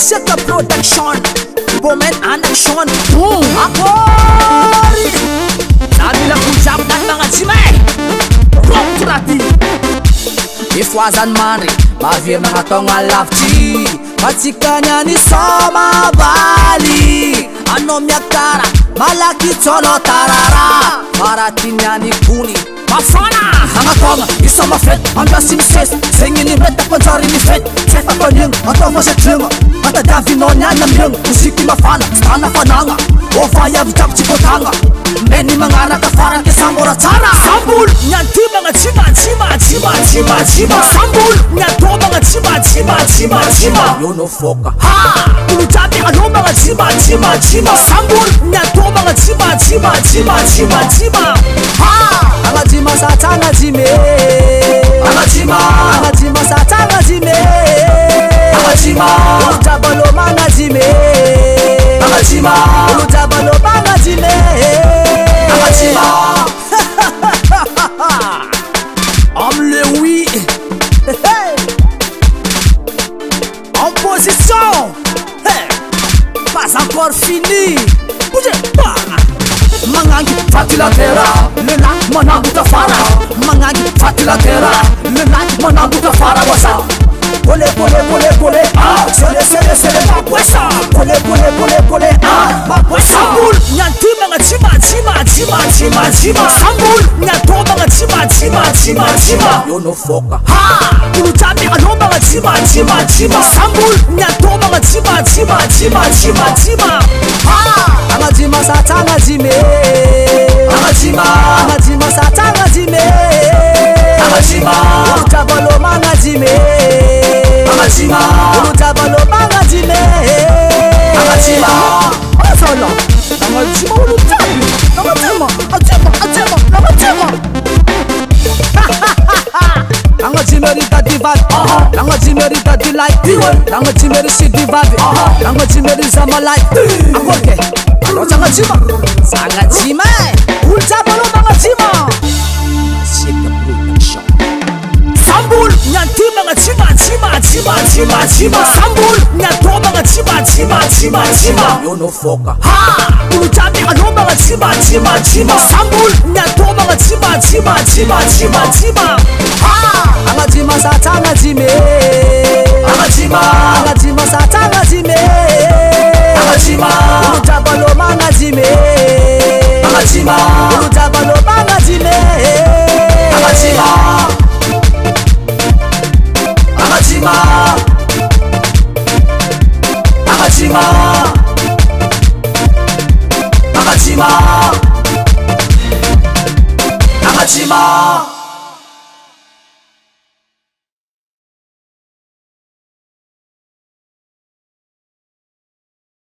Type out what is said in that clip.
Sika Production Woman and action Akori Nabila kujab ng mga chimay Rock Turati Ifwazan mari Mavir mga tonga lafti Matsikanya ni Soma Bali Ano miyakara Malaki tono tarara Maratinya ni Kuni Mafana Hanga tonga Isoma fet Anga simses Singin ni meta Panjari ni fet Sefa panyeng Atau masa jenga Mata davinonya namyeng Musiki mafana Stana fananga Ofaya vitap chikotanga Meni mangara kafaran ke sambora tara Sambul Nyanti mga chima chima chima chima chima Sambul Nyanto mga chima chima chima chima Yono foka Ha Ulujabi ano mga chima chima chima Sambul Nyanto mga chima chima chima chima chima Ha Anga chima sa tanga chime Anga chima sa tanga chime Anga chima Ulujabalo manga chime Anga chima Ulujabalo manga chime I'm le oui. En position. Pas encore fini. Bougez pas. Mangangi fatila terra. Le lac manabuta fara. Mangangi fatila terra. Le lac manabuta fara wasa. Kole kole kole kole ah sele sele sele makwesa kole kole kole kole ah makwesa Sambul nyanti mga chima chima chima chima chima Sambul nyanto mga chima chima chima chima Yono foka ha Ulujabi ano mga chima chima chima Sambul nyanto mga chima chima chima chima chima ha Anga chima sa tanga chime Anga chima sa tanga chime Anga chima Ulujabalo manga chime Amachima Ulujabalo manga chime Amachima Asala Amachima ulujabi Amachima Amachima Amachima rita divad Amachima rita delight Amachima rita divad Amachima rita zama light Akoke Amachima Amachima Ulujabalo manga chima Sika Production Sambul nyanti mga chima chima chima chima chima Sambul nyanto mga chima chima chima chima Yono foka ha Ulujabi ano mga chima chima chima Sambul nyanto mga chima chima chima chima chima ha Anga chima sa tanga chime Anga chima sa tanga chime Anga chima Ulujabalo manga chime Anga chima Ulujabalo manga chime Anga chima Amachima Amachima Amachima Amachima